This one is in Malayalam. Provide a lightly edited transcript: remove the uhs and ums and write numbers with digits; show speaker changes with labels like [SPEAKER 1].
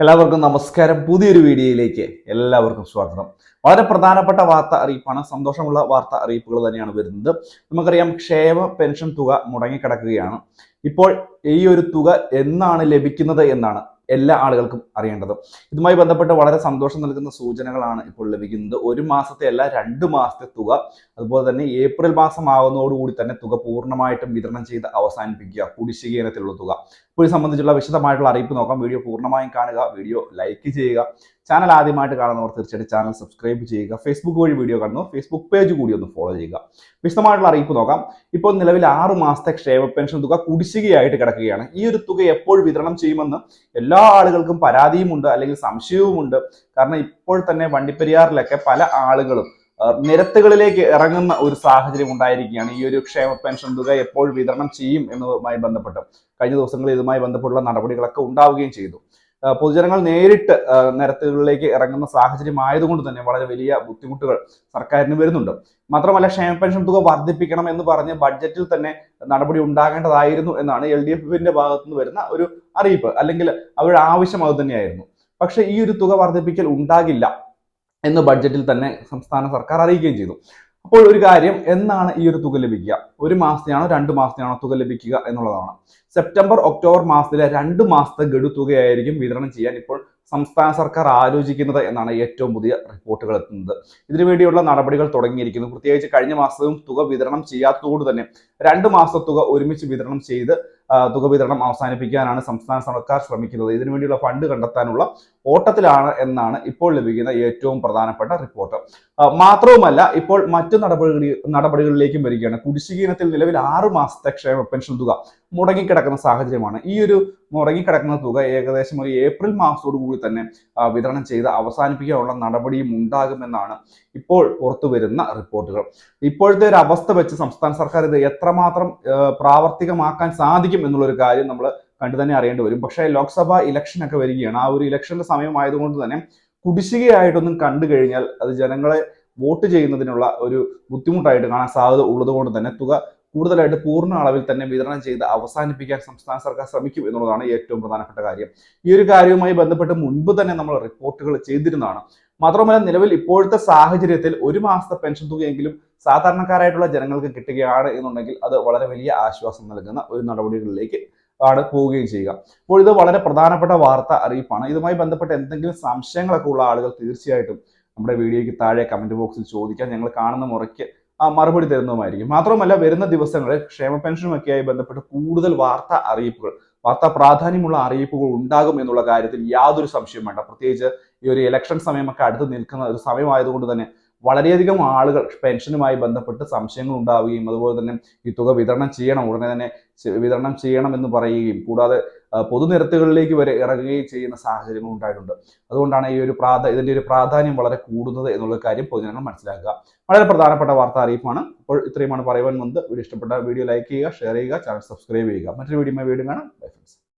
[SPEAKER 1] എല്ലാവർക്കും നമസ്കാരം. പുതിയൊരു വീഡിയോയിലേക്ക് എല്ലാവർക്കും സ്വാഗതം. വളരെ പ്രധാനപ്പെട്ട വാർത്ത അറിയിപ്പാണ്. സന്തോഷമുള്ള വാർത്ത അറിയിപ്പുകൾ തന്നെയാണ് വരുന്നത്. നമുക്കറിയാം, ക്ഷേമ പെൻഷൻ തുക മുടങ്ങിക്കിടക്കുകയാണ്. ഇപ്പോൾ ഈ ഒരു തുക എന്നാണ് ലഭിക്കുന്നത് എന്നാണ് എല്ലാ ആളുകൾക്കും അറിയേണ്ടത്. ഇതുമായി ബന്ധപ്പെട്ട് വളരെ സന്തോഷം നൽകുന്ന സൂചനകളാണ് ഇപ്പോൾ ലഭിക്കുന്നത്. ഒരു മാസത്തെ അല്ല, 2 മാസത്തെ തുക. അതുപോലെ തന്നെ ഏപ്രിൽ മാസം ആകുന്നതോടുകൂടി തന്നെ തുക പൂർണ്ണമായിട്ടും വിതരണം ചെയ്ത് അവസാനിപ്പിക്കുക, കുടിശ്ശിക ഇനത്തിലുള്ള തുക. ഇപ്പോൾ ഇത് സംബന്ധിച്ചുള്ള വിശദമായിട്ടുള്ള അറിയിപ്പ് നോക്കാം. വീഡിയോ പൂർണ്ണമായും കാണുക, വീഡിയോ ലൈക്ക് ചെയ്യുക. ചാനൽ ആദ്യമായിട്ട് കാണുന്നവർ തീർച്ചയായിട്ടും ചാനൽ സബ്സ്ക്രൈബ് ചെയ്യുക. ഫേസ്ബുക്ക് വഴി വീഡിയോ കാണുന്നു, ഫേസ്ബുക്ക് പേജ് കൂടി ഒന്ന് ഫോളോ ചെയ്യുക. വിശദമായിട്ടുള്ള അറിയിപ്പ് നോക്കാം. ഇപ്പോൾ നിലവിൽ 6 മാസത്തെ ക്ഷേമ പെൻഷൻ തുക കുടിശ്ശികയായിട്ട് കിടക്കുകയാണ്. ഈ ഒരു തുക എപ്പോൾ വിതരണം ചെയ്യുമെന്ന് എല്ലാ ആളുകൾക്കും പരാതിയുമുണ്ട്, അല്ലെങ്കിൽ സംശയവുമുണ്ട്. കാരണം ഇപ്പോൾ തന്നെ വണ്ടിപ്പെരിയാറിലൊക്കെ പല ആളുകളും നിരത്തുകളിലേക്ക് ഇറങ്ങുന്ന ഒരു സാഹചര്യം ഉണ്ടായിരിക്കുകയാണ്. ഈ ഒരു ക്ഷേമ പെൻഷൻ തുക എപ്പോൾ വിതരണം ചെയ്യും എന്നതുമായി ബന്ധപ്പെട്ട് കഴിഞ്ഞ ദിവസങ്ങളിൽ ഇതുമായി ബന്ധപ്പെട്ടുള്ള നടപടികളൊക്കെ ഉണ്ടാവുകയും ചെയ്തു. പൊതുജനങ്ങൾ നേരിട്ട് നിരത്തുകളിലേക്ക് ഇറങ്ങുന്ന സാഹചര്യം ആയതുകൊണ്ട് തന്നെ വളരെ വലിയ ബുദ്ധിമുട്ടുകൾ സർക്കാരിന് വരുന്നുണ്ട്. മാത്രമല്ല, ക്ഷേമ പെൻഷൻ തുക വർദ്ധിപ്പിക്കണം എന്ന് പറഞ്ഞ് ബഡ്ജറ്റിൽ തന്നെ നടപടി ഉണ്ടാകേണ്ടതായിരുന്നു എന്നാണ് LDFന്റെ ഭാഗത്തുനിന്ന് വരുന്ന ഒരു അറിയിപ്പ്, അല്ലെങ്കിൽ അവരുടെ ആവശ്യം അത് തന്നെയായിരുന്നു. പക്ഷെ ഈ ഒരു തുക വർദ്ധിപ്പിക്കൽ ഉണ്ടാകില്ല എന്ന് ബഡ്ജറ്റിൽ തന്നെ സംസ്ഥാന സർക്കാർ അറിയിക്കുകയും ചെയ്തു. അപ്പോൾ ഒരു കാര്യം, എന്നാണ് ഈ ഒരു തുക ലഭിക്കുക? 1 മാസത്തെയാണോ 2 മാസത്തെയാണോ തുക ലഭിക്കുക എന്നുള്ളതാണ്. സെപ്റ്റംബർ ഒക്ടോബർ മാസത്തിലെ 2 മാസത്തെ ഗഡു തുകയായിരിക്കും വിതരണം ചെയ്യാൻ ഇപ്പോൾ സംസ്ഥാന സർക്കാർ ആലോചിക്കുന്നത് എന്നാണ് ഏറ്റവും പുതിയ റിപ്പോർട്ടുകൾ എത്തുന്നത്. ഇതിനുവേണ്ടിയുള്ള നടപടികൾ തുടങ്ങിയിരിക്കുന്നു. പ്രത്യേകിച്ച് കഴിഞ്ഞ മാസവും തുക വിതരണം ചെയ്യാത്തതുകൊണ്ട് തന്നെ 2 മാസത്തെ തുക ഒരുമിച്ച് വിതരണം ചെയ്ത് തുക വിതരണം അവസാനിപ്പിക്കാനാണ് സംസ്ഥാന സർക്കാർ ശ്രമിക്കുന്നത്. ഇതിനുവേണ്ടിയുള്ള ഫണ്ട് കണ്ടെത്താനുള്ള ഓട്ടത്തിലാണ് എന്നാണ് ഇപ്പോൾ ലഭിക്കുന്ന ഏറ്റവും പ്രധാനപ്പെട്ട റിപ്പോർട്ട്. മാത്രവുമല്ല, ഇപ്പോൾ മറ്റു നടപടികളിലേക്കും വരികയാണ്. കുടിശ്ശിക ഇനത്തിൽ നിലവിൽ 6 മാസത്തെ ക്ഷേമ പെൻഷൻ തുക മുടങ്ങിക്കിടക്കുന്ന സാഹചര്യമാണ്. ഈ ഒരു മുടങ്ങിക്കിടക്കുന്ന തുക ഏകദേശം ഒരു ഏപ്രിൽ മാസത്തോടു കൂടി തന്നെ വിതരണം ചെയ്ത് അവസാനിപ്പിക്കാനുള്ള നടപടിയും ഉണ്ടാകുമെന്നാണ് ഇപ്പോൾ പുറത്തു വരുന്ന റിപ്പോർട്ടുകൾ. ഇപ്പോഴത്തെ ഒരു അവസ്ഥ വെച്ച് സംസ്ഥാന സർക്കാർ ഇത് എത്രമാത്രം പ്രാവർത്തികമാക്കാൻ സാധിക്കും എന്നുള്ളൊരു കാര്യം നമ്മൾ കണ്ടു തന്നെ അറിയേണ്ടി വരും. പക്ഷേ ലോക്സഭാ ഇലക്ഷൻ ഒക്കെ വരികയാണ്. ആ ഒരു ഇലക്ഷന്റെ സമയമായതുകൊണ്ട് തന്നെ കുടിശ്ശികയായിട്ടൊന്നും കണ്ടു കഴിഞ്ഞാൽ അത് ജനങ്ങളെ വോട്ട് ചെയ്യുന്നതിനുള്ള ഒരു ബുദ്ധിമുട്ടായിട്ട് കാണാൻ സാധ്യത ഉള്ളത് കൊണ്ട് തന്നെ തുക കൂടുതലായിട്ട് പൂർണ്ണ അളവിൽ തന്നെ വിതരണം ചെയ്ത് അവസാനിപ്പിക്കാൻ സംസ്ഥാന സർക്കാർ ശ്രമിക്കും എന്നുള്ളതാണ് ഏറ്റവും പ്രധാനപ്പെട്ട കാര്യം. ഈ ഒരു കാര്യവുമായി ബന്ധപ്പെട്ട് മുൻപ് തന്നെ നമ്മൾ റിപ്പോർട്ടുകൾ ചെയ്തിരുന്നതാണ്. മാത്രമല്ല, നിലവിൽ ഇപ്പോഴത്തെ സാഹചര്യത്തിൽ 1 മാസത്തെ പെൻഷൻ തുകയെങ്കിലും സാധാരണക്കാരായിട്ടുള്ള ജനങ്ങൾക്ക് കിട്ടുകയാണ് എന്നുണ്ടെങ്കിൽ അത് വളരെ വലിയ ആശ്വാസം നൽകുന്ന ഒരു നടപടികളിലേക്ക് ആണ് പോവുകയും ചെയ്യുക. അപ്പോൾ ഇത് വളരെ പ്രധാനപ്പെട്ട വാർത്ത അറിയിപ്പാണ്. ഇതുമായി ബന്ധപ്പെട്ട് എന്തെങ്കിലും സംശയങ്ങളൊക്കെ ഉള്ള ആളുകൾ തീർച്ചയായിട്ടും നമ്മുടെ വീഡിയോയ്ക്ക് താഴെ കമന്റ് ബോക്സിൽ ചോദിക്കാൻ ഞങ്ങൾ കാണുന്ന മുറയ്ക്ക് മറുപടി തരുന്നതുമായിരിക്കും. മാത്രമല്ല, വരുന്ന ദിവസങ്ങളിൽ ക്ഷേമ പെൻഷനുമൊക്കെയായി ബന്ധപ്പെട്ട് കൂടുതൽ വാർത്താ പ്രാധാന്യമുള്ള അറിയിപ്പുകൾ ഉണ്ടാകും എന്നുള്ള കാര്യത്തിൽ യാതൊരു സംശയവും വേണ്ട. പ്രത്യേകിച്ച് ഈ ഒരു ഇലക്ഷൻ സമയമൊക്കെ അടുത്ത് നിൽക്കുന്ന ഒരു സമയമായതുകൊണ്ട് തന്നെ വളരെയധികം ആളുകൾ പെൻഷനുമായി ബന്ധപ്പെട്ട് സംശയങ്ങൾ ഉണ്ടാവുകയും അതുപോലെ തന്നെ ഈ തുക വിതരണം ചെയ്യണം, ഉടനെ തന്നെ വിതരണം ചെയ്യണം എന്ന് പറയുകയും കൂടാതെ പൊതുനിരത്തുകളിലേക്ക് വരെ ഇറങ്ങുകയും ചെയ്യുന്ന സാഹചര്യങ്ങൾ ഉണ്ടായിട്ടുണ്ട്. അതുകൊണ്ടാണ് ഇതിന്റെ ഒരു പ്രാധാന്യം വളരെ കൂടുന്നത് എന്നുള്ള കാര്യം പൊതുജനങ്ങൾ മനസ്സിലാക്കുക. വളരെ പ്രധാനപ്പെട്ട വാർത്താ അറിയിപ്പാണ്. അപ്പോൾ ഇത്രയുമാണ് പറയുവാൻ വന്നത്. വീഡിയോ ഇഷ്ടപ്പെട്ട വീഡിയോ ലൈക്ക് ചെയ്യുക, ഷെയർ ചെയ്യുക, ചാനൽ സബ്സ്ക്രൈബ് ചെയ്യുക. മറ്റൊരു വീഡിയോ കാണാം. Bye friends.